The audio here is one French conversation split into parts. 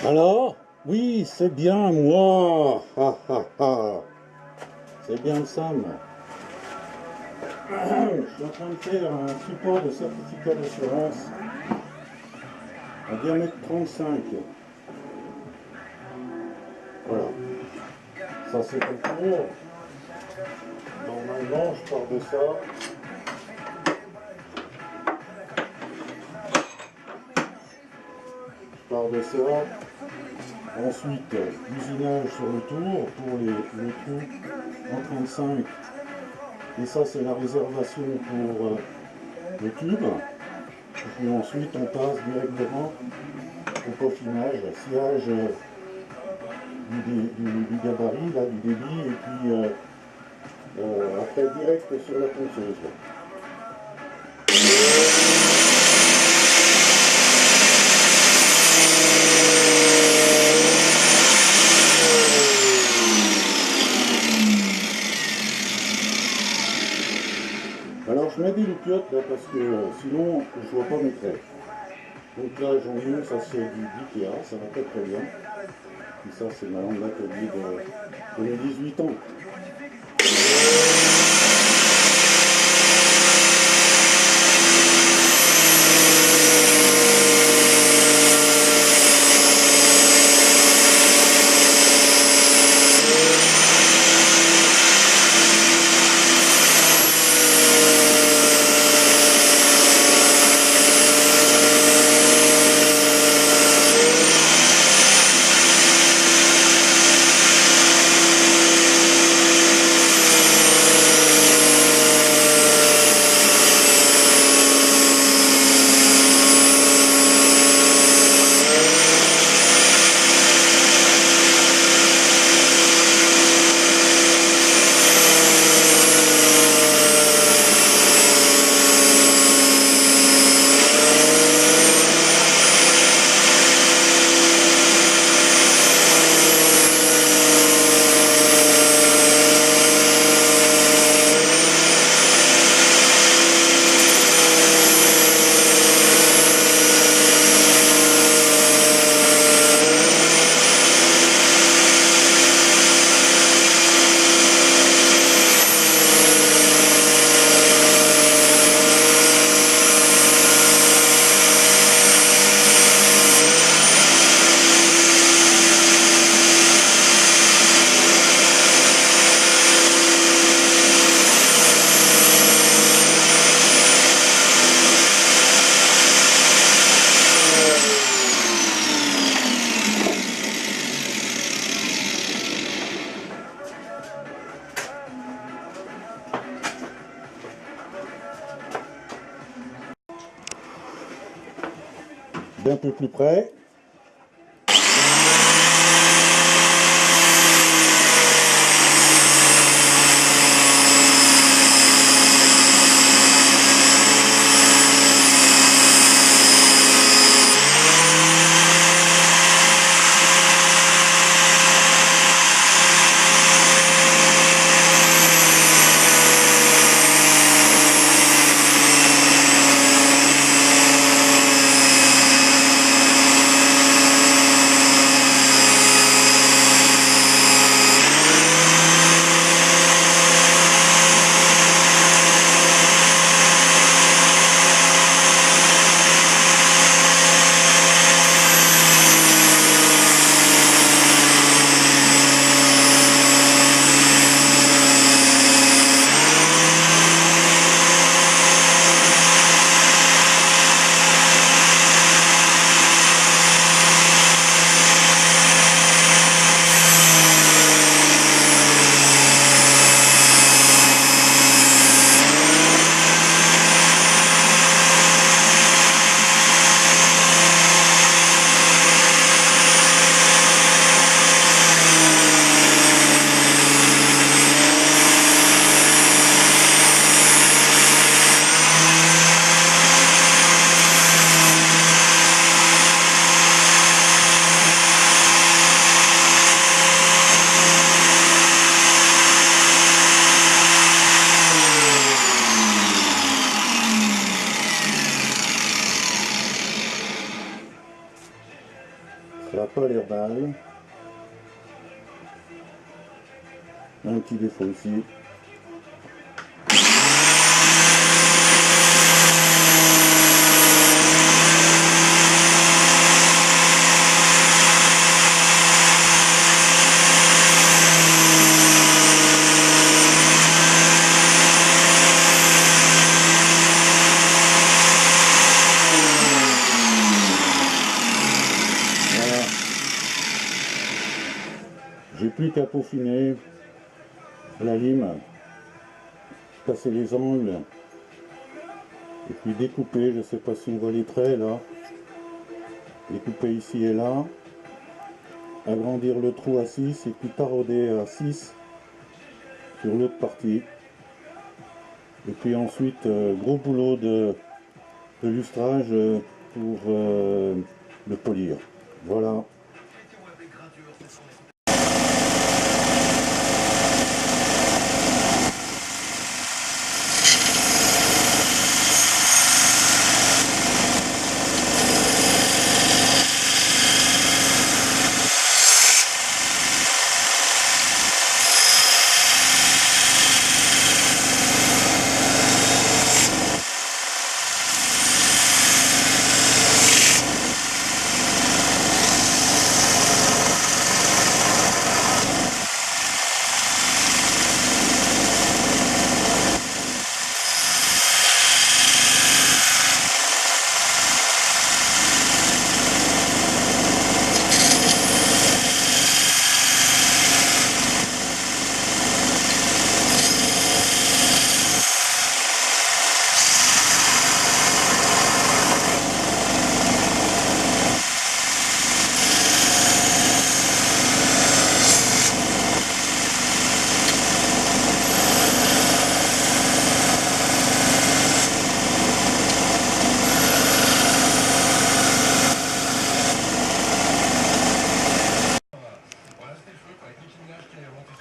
Alors, oui, c'est bien moi. C'est bien le Sam. Je suis en train de faire un support de certificat d'assurance à diamètre 35. Voilà. Ça c'est pour le tour. Normalement, je pars de ça. Je pars de ça. Ensuite, usinage sur le tour pour le trou en 35. Et ça, c'est la réservation pour le tube. Et puis ensuite, on passe directement au peaufinage, sciage du gabarit, là, du débit, et puis après direct sur la ponceuse. Alors je mets des loupiottes là parce que sinon je vois pas mes traits. Donc là j'en ai une, ça c'est du d'IKEA, ça va pas très bien. Et ça c'est ma lampe d'atelier de mes 18 ans. D'un peu plus près. balle. Un petit défaut aussi. J'ai plus qu'à peaufiner la lime, passer les angles et puis découper, je ne sais pas si on voit les traits là, découper ici et là, agrandir le trou à 6 et puis tarauder à 6 sur l'autre partie. Et puis ensuite, gros boulot de lustrage pour le polir. Voilà.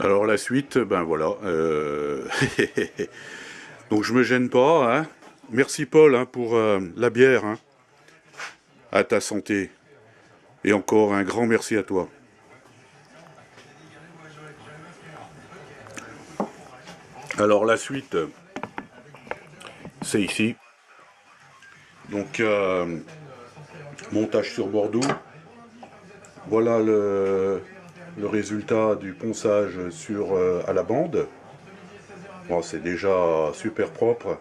Alors la suite, ben voilà. Donc je me gêne pas. Hein. Merci Paul hein, pour la bière. Hein. À ta santé. Et encore un grand merci à toi. Alors la suite, c'est ici. Donc montage sur Bordeaux. Voilà le résultat du ponçage à la bande. Bon, c'est déjà super propre,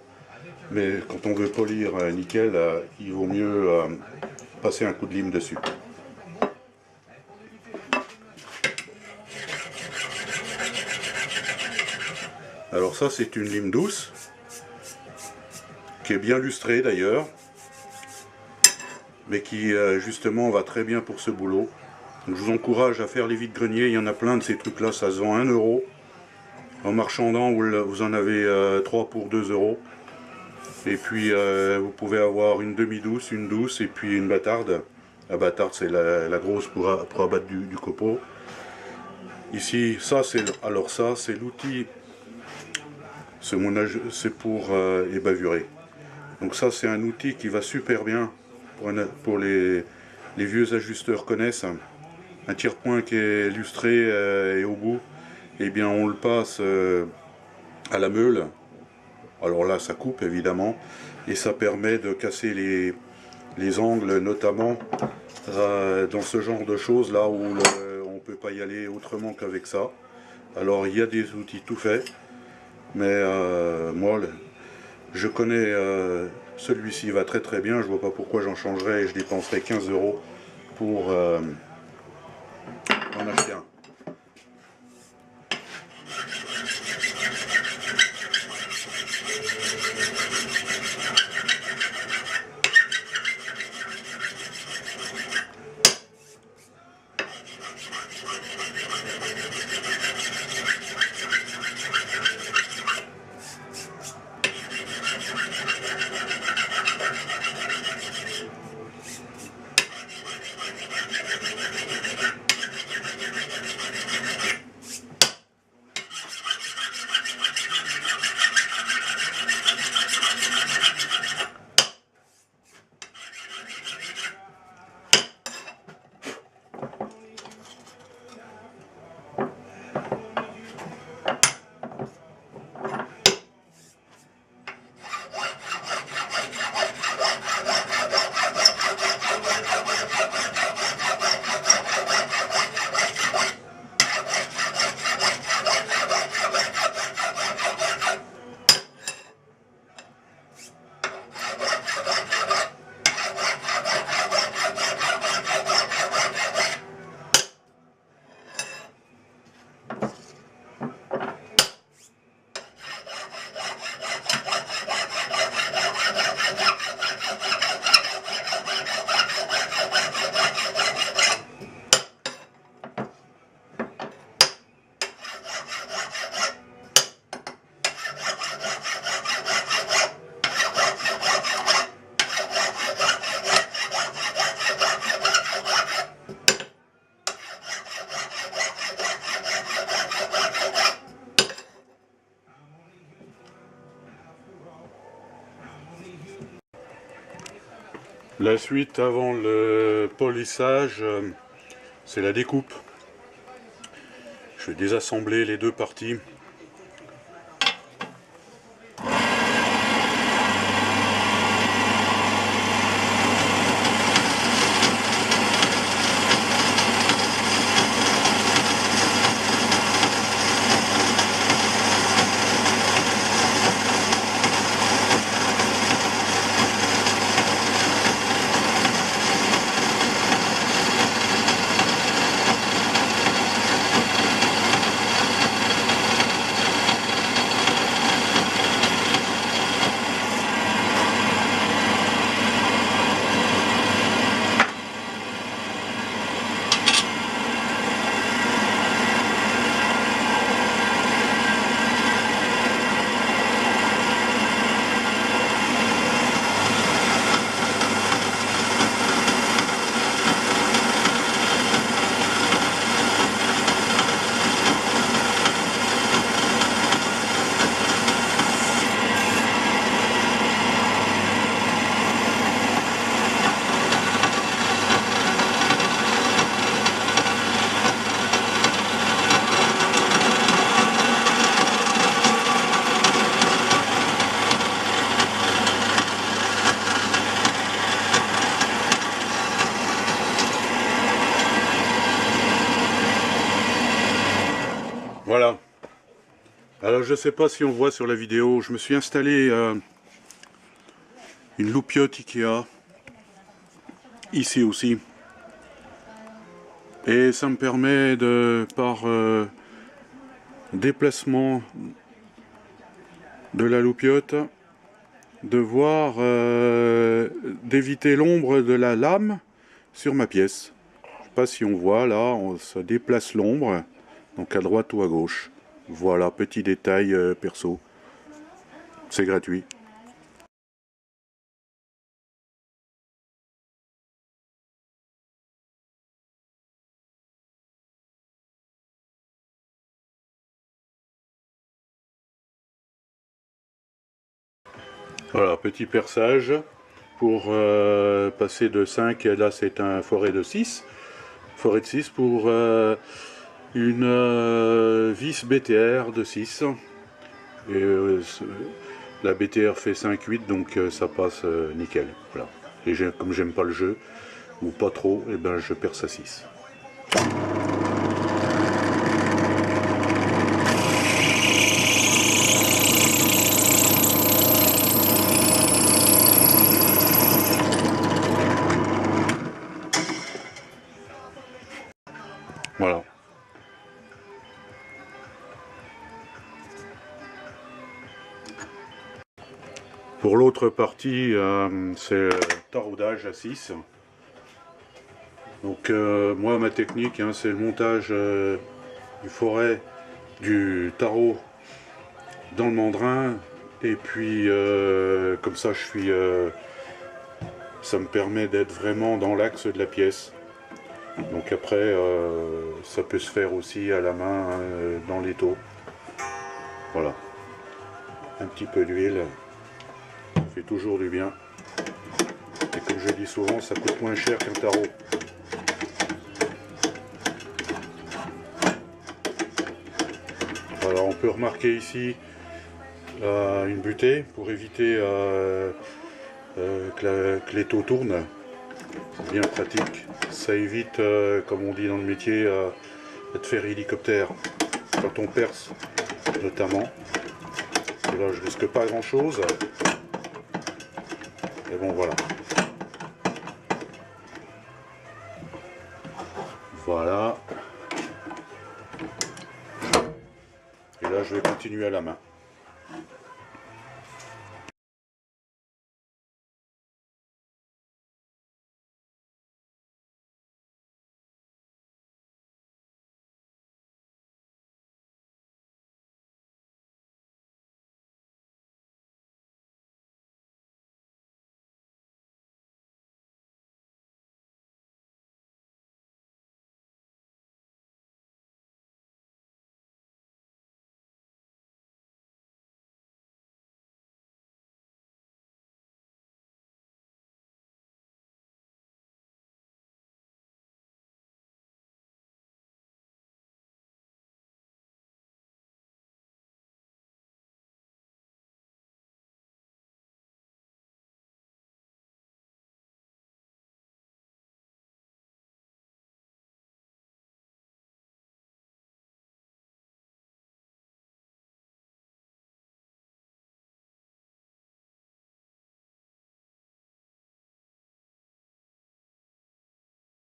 mais quand on veut polir nickel, il vaut mieux passer un coup de lime dessus. Alors ça c'est une lime douce, qui est bien lustrée d'ailleurs, mais qui justement va très bien pour ce boulot. Donc, je vous encourage à faire les vides-greniers, il y en a plein de ces trucs là, ça se vend 1 €. En marchandant, vous en avez 3 pour 2 €. Et puis vous pouvez avoir une demi-douce, une douce et puis une bâtarde. La bâtarde c'est la grosse pour abattre du copeau. Ici, ça c'est l'outil, c'est pour ébavurer. Donc ça c'est un outil qui va super bien pour les vieux ajusteurs connaissent. Un tire-point qui est lustré et au bout, et bien on le passe à la meule. Alors là ça coupe évidemment et ça permet de casser les angles, notamment dans ce genre de choses là où on peut pas y aller autrement qu'avec ça. Alors il y a des outils tout faits, mais moi je connais celui-ci va très très bien, je vois pas pourquoi j'en changerais et je dépenserais 15 € pour en acheter un. La suite avant le polissage, c'est la découpe. Je vais désassembler les deux parties. Voilà. Alors je sais pas si on voit sur la vidéo, je me suis installé une loupiote Ikea, ici aussi. Et ça me permet de, par déplacement de la loupiote, de voir, d'éviter l'ombre de la lame sur ma pièce. Je sais pas si on voit là, ça déplace l'ombre, donc à droite ou à gauche. Voilà, petit détail perso. C'est gratuit. Voilà, petit perçage pour passer de 5, là c'est un forêt de 6. Forêt de 6 pour une vis BTR de 6. Et la BTR fait 5,8 donc ça passe nickel. Voilà. Et comme j'aime pas le jeu, ou pas trop, et ben je perce à 6. Voilà. Pour l'autre partie, c'est taraudage à 6. Donc moi ma technique hein, c'est le montage du forêt du tarot dans le mandrin et puis comme ça ça me permet d'être vraiment dans l'axe de la pièce. Donc après ça peut se faire aussi à la main dans l'étau. Voilà. Un petit peu d'huile, ça fait toujours du bien. Et comme je dis souvent, ça coûte moins cher qu'un tarot. Alors on peut remarquer ici une butée pour éviter que l'étau tourne. C'est bien pratique. Ça évite, comme on dit dans le métier, de faire hélicoptère quand on perce notamment. Et là je risque pas grand chose. Et bon voilà. Voilà. Et là je vais continuer à la main.